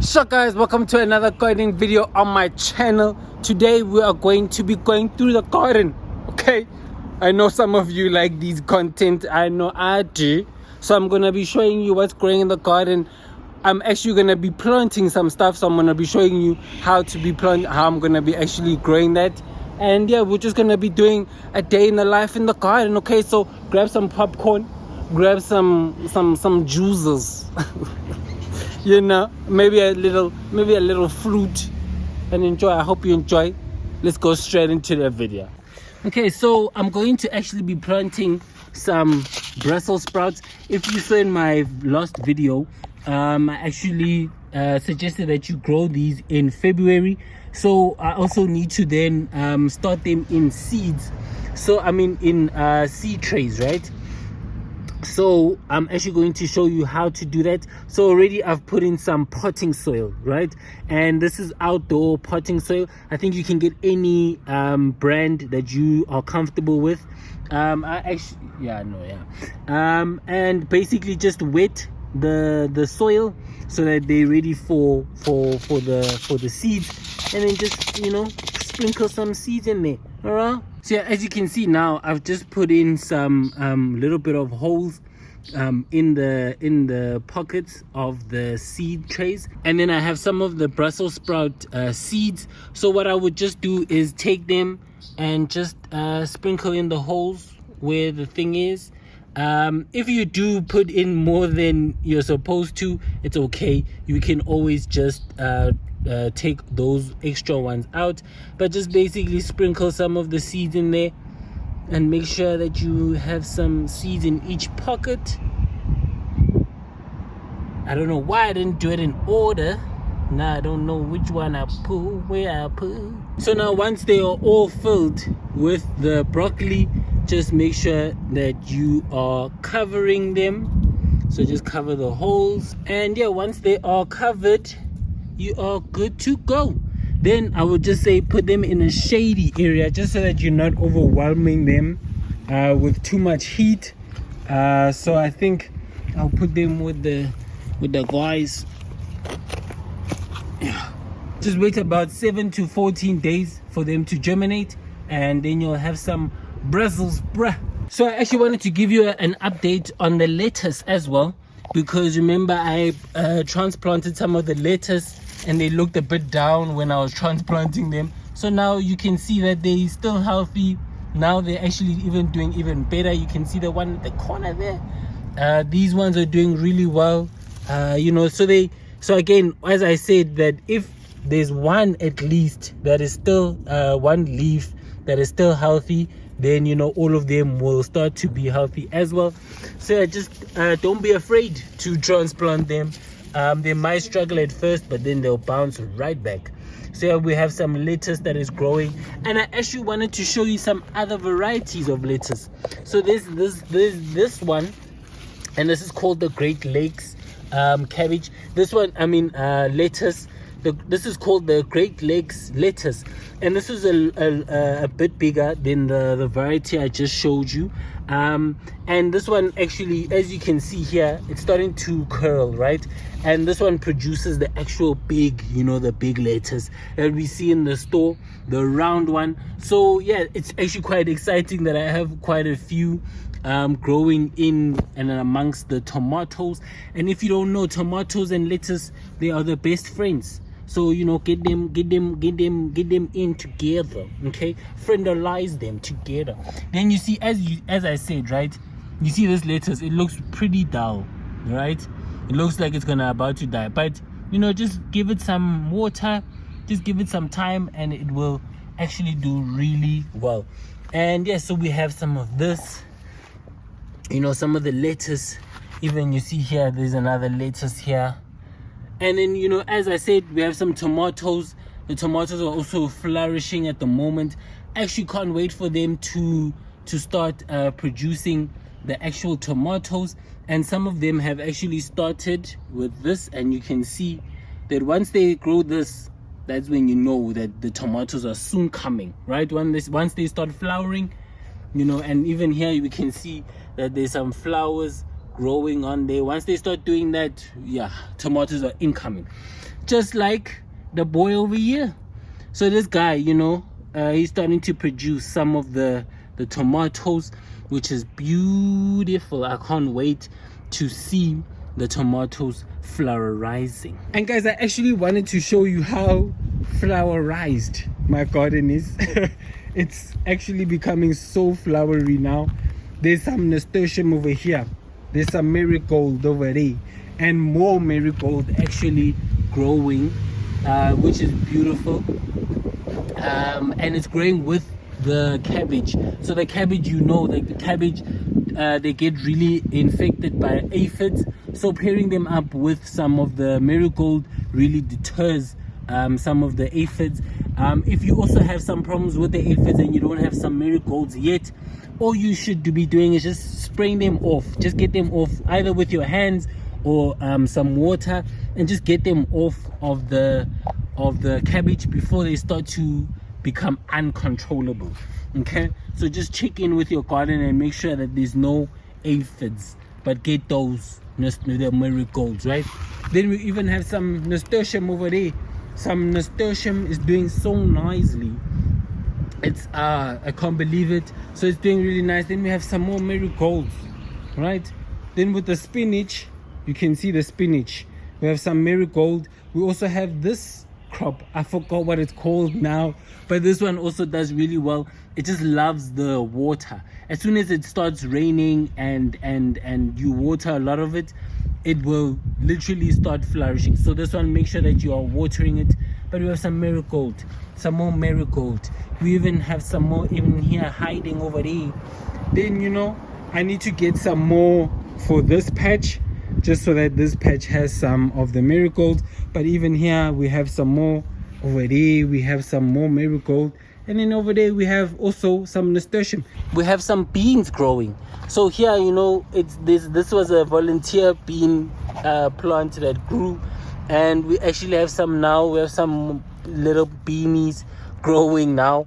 So guys, welcome to another gardening video on my channel. Today we are going to be going through the garden. Okay, I know some of you like these content. I know I do. So I'm gonna be showing you what's growing in the garden. I'm actually gonna be planting some stuff, so I'm gonna be showing you how I'm gonna be actually growing that. And yeah, we're just gonna be doing a day in the life in the garden. Okay, so grab some popcorn, grab some juices. You know, maybe a little fruit, and enjoy. I hope you enjoy. Let's go straight into the video. Okay, so I'm going to actually be planting some Brussels sprouts. If you saw in my last video, I actually suggested that you grow these in February. So I also need to then start them in seeds. So I mean in seed trays, right? So I'm actually going to show you how to do that. So already I've put in some potting soil, right? And this is outdoor potting soil. I think you can get any brand that you are comfortable with. And basically just wet the soil so that they're ready for the seeds, and then just, you know, sprinkle some seeds in there. All right. So yeah, as you can see now, I've just put in some little bit of holes in the pockets of the seed trays, and then I have some of the Brussels sprout seeds. So what I would just do is take them and just sprinkle in the holes where the thing is. If you do put in more than you're supposed to, it's okay. You can always just take those extra ones out, but just basically sprinkle some of the seeds in there and make sure that you have some seeds in each pocket. I don't know why I didn't do it in order. Now I don't know which one I put, where I put. So now once they are all filled with the broccoli, just make sure that you are covering them. So just cover the holes, and yeah, once they are covered, you are good to go. Then I would just say put them in a shady area, just so that you're not overwhelming them with too much heat. So I think I'll put them with the guys. Yeah. Just wait about 7 to 14 days for them to germinate, and then you'll have some Brussels sprouts. So I actually wanted to give you an update on the lettuce as well, because remember I transplanted some of the lettuce and they looked a bit down when I was transplanting them. So now you can see that they're still healthy. Now they're actually doing even better. You can see the one at the corner there. These ones are doing really well. You know, so again, as I said, that if there's one at least that is still one leaf that is still healthy, then you know all of them will start to be healthy as well. So just don't be afraid to transplant them. They might struggle at first, but then they'll bounce right back. So yeah, we have some lettuce that is growing, and I actually wanted to show you some other varieties of lettuce. So there's this one, and this is called the Great Lakes cabbage. This one, lettuce. This is called the Great Lakes lettuce, and this is a bit bigger than the variety I just showed you. And this one actually, as you can see here, it's starting to curl, right? And this one produces the actual big, you know, the big lettuce that we see in the store, the round one. So yeah, it's actually quite exciting that I have quite a few growing in and amongst the tomatoes. And if you don't know, tomatoes and lettuce, they are the best friends. So, you know, get them in together, okay? Friendalize them together. Then you see, as I said, right? You see this lettuce, it looks pretty dull, right? It looks like it's about to die. But, you know, just give it some water, just give it some time, and it will actually do really well. And yeah, so we have some of this, you know, some of the lettuce. Even you see here, there's another lettuce here. And then, you know, as I said, we have some tomatoes. The tomatoes are also flourishing at the moment. Actually can't wait for them to start producing the actual tomatoes. And some of them have actually started with this, and you can see that once they grow this, that's when you know that the tomatoes are soon coming, right? Once they start flowering, you know. And even here we can see that there's some flowers growing on there. Once they start doing that, yeah, tomatoes are incoming. just like the boy over here. So this guy, you know, he's starting to produce some of the tomatoes, which is beautiful. I can't wait to see the tomatoes flowerizing. And guys, I actually wanted to show you how flowerized my garden is. It's actually becoming so flowery now. There's some nasturtium over here, there's some marigold over there, and more marigold actually growing, which is beautiful. And it's growing with the cabbage. So the cabbage, you know, like the cabbage, they get really infected by aphids, so pairing them up with some of the marigold really deters some of the aphids. If you also have some problems with the aphids and you don't have some marigolds yet, all you should be doing is just spraying them off. Just get them off either with your hands or some water, and just get them off of the cabbage before they start to become uncontrollable. Okay, so just check in with your garden and make sure that there's no aphids, but get those the marigolds, right? Then we even have some nasturtium over there. Some nasturtium is doing so nicely. It's I can't believe it. So it's doing really nice. Then we have some more marigolds, right? Then with the spinach, you can see the spinach. We have some marigold. We also have this crop. I forgot what it's called now, but this one also does really well. It just loves the water. As soon as it starts raining and you water a lot of it, it will literally start flourishing. So this one, make sure that you are watering it. But we have some marigold, some more marigold. We even have some more even here hiding over there. Then, you know, I need to get some more for this patch, just so that this patch has some of the marigold. But even here we have some more. Over there we have some more marigold, and then over there we have also some nasturtium. We have some beans growing. So here, you know, it's this was a volunteer bean plant that grew, and we actually have some now. We have some little beanies growing now.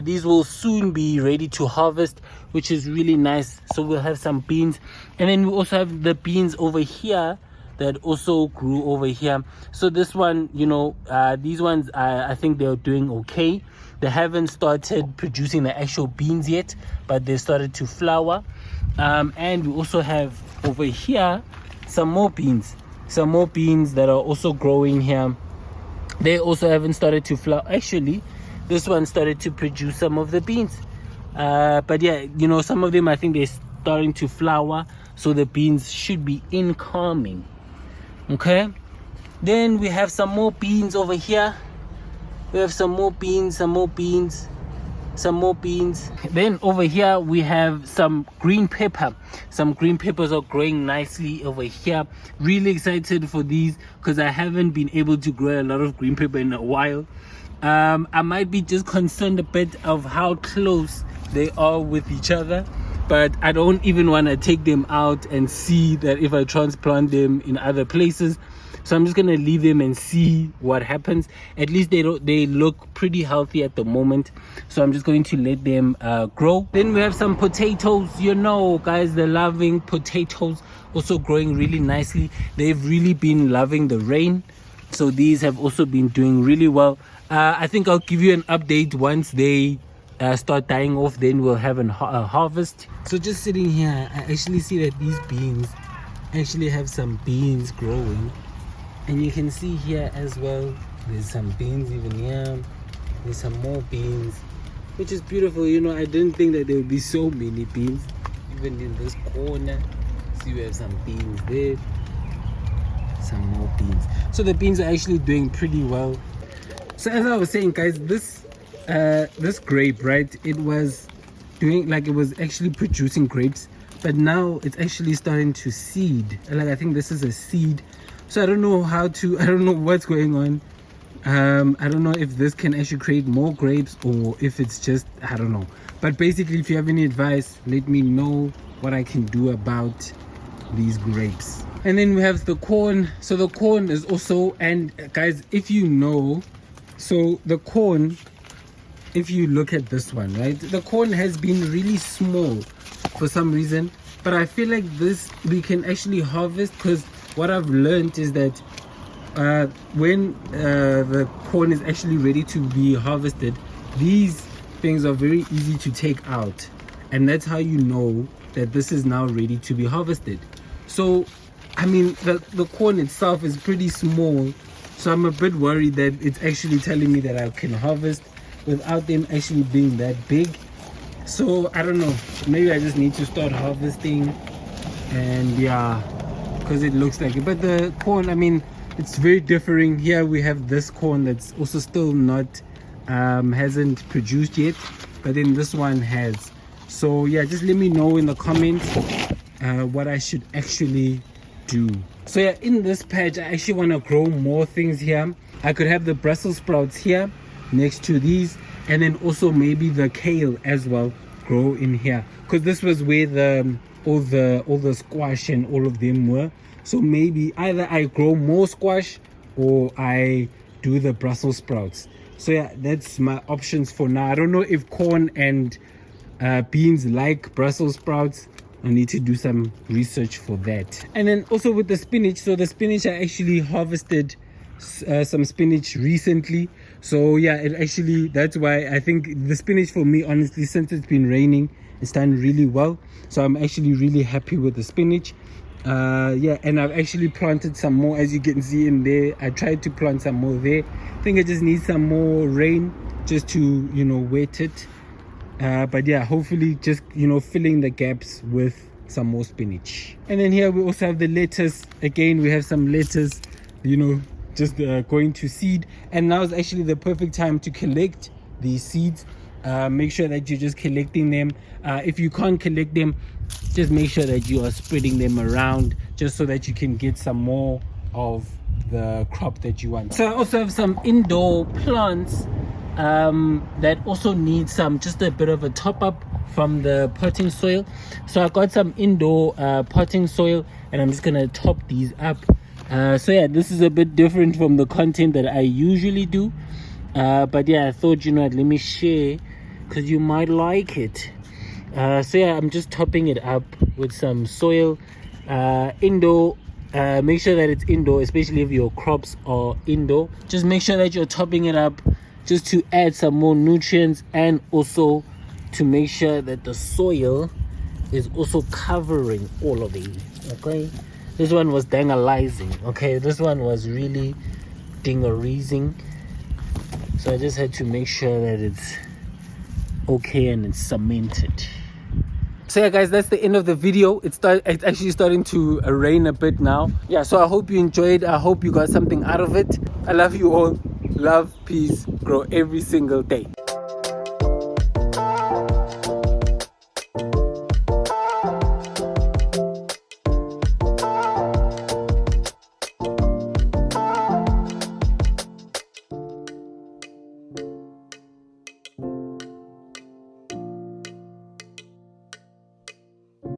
These will soon be ready to harvest, which is really nice. So we'll have some beans, and then we also have the beans over here that also grew over here. So this one, you know, these ones, I think they're doing okay. They haven't started producing the actual beans yet, but they started to flower. And we also have over here some more beans that are also growing here. They also haven't started to flower. Actually, this one started to produce some of the beans. But yeah, you know, some of them, I think they're starting to flower, so the beans should be incoming. Okay, then we have some more beans over here. We have some more beans. Then over here we have some green pepper. Some green peppers are growing nicely over here. Really excited for these because I haven't been able to grow a lot of green pepper in a while. I might be just concerned a bit of how close they are with each other, but I don't even want to take them out and see that if I transplant them in other places. So I'm just gonna leave them and see what happens. At least they look pretty healthy at the moment, so I'm just going to let them grow. Then we have some potatoes. You know, guys, they're loving potatoes, also growing really nicely. They've really been loving the rain, so these have also been doing really well. I think I'll give you an update once they start dying off. Then we'll have a harvest. So just sitting here, I actually see that these beans actually have some beans growing, and you can see here as well there's some beans even here. There's some more beans, which is beautiful. You know, I didn't think that there would be so many beans. Even in this corner, see, we have some beans there, some more beans. So the beans are actually doing pretty well. So as I was saying, guys, this grape, right, it was doing, like, it was actually producing grapes, but now it's actually starting to seed. Like, I think this is a seed. So I don't know what's going on. I don't know if this can actually create more grapes or if it's just, I don't know. But basically, if you have any advice, let me know what I can do about these grapes. And then we have the corn. So the corn is also, and guys, if you know, so the corn, if you look at this one, right, the corn has been really small for some reason, but I feel like this we can actually harvest, because what I've learned is that when the corn is actually ready to be harvested, these things are very easy to take out, and that's how you know that this is now ready to be harvested. So I mean, the corn itself is pretty small, so I'm a bit worried that it's actually telling me that I can harvest without them actually being that big. So I don't know, maybe I just need to start harvesting, and yeah, because it looks like it. But the corn, I mean, it's very differing. Here we have this corn that's also still not hasn't produced yet, but then this one has. So yeah, just let me know in the comments what I should actually do. So yeah, in this patch I actually want to grow more things here. I could have the Brussels sprouts here next to these, and then also maybe the kale as well grow in here, because this was where the all the squash and all of them were. So maybe either I grow more squash or I do the Brussels sprouts. So yeah, that's my options for now. I don't know if corn and beans like Brussels sprouts. I need to do some research for that. And then also with the spinach, so the spinach, I actually harvested some spinach recently. So yeah, it actually, that's why I think the spinach for me, honestly, since it's been raining, it's done really well. So I'm actually really happy with the spinach. Yeah, and I've actually planted some more, as you can see in there. I tried to plant some more there. I think I just need some more rain just to, you know, wet it. But yeah, hopefully just, you know, filling the gaps with some more spinach. And then here we also have the lettuce. Again, we have some lettuce, you know, just going to seed. And now is actually the perfect time to collect these seeds. Make sure that you're just collecting them. If you can't collect them, just make sure that you are spreading them around, just so that you can get some more of the crop that you want. So I also have some indoor plants that also need just a bit of a top up from the potting soil. So I got some indoor potting soil, and I'm just gonna top these up. So yeah, this is a bit different from the content that I usually do, but yeah, I thought, you know what, let me share because you might like it. So yeah, I'm just topping it up with some soil, indoor. Make sure that it's indoor, especially if your crops are indoor. Just make sure that you're topping it up just to add some more nutrients, and also to make sure that the soil is also covering all of it. Okay, this one was dangalizing. Okay, this one was really dingerizing. So I just had to make sure that it's okay and it's cemented. So yeah guys, that's the end of the video. It's actually starting to rain a bit now. Yeah, so I hope you enjoyed. I hope you got something out of it. I love you all. Love, peace, grow every single day.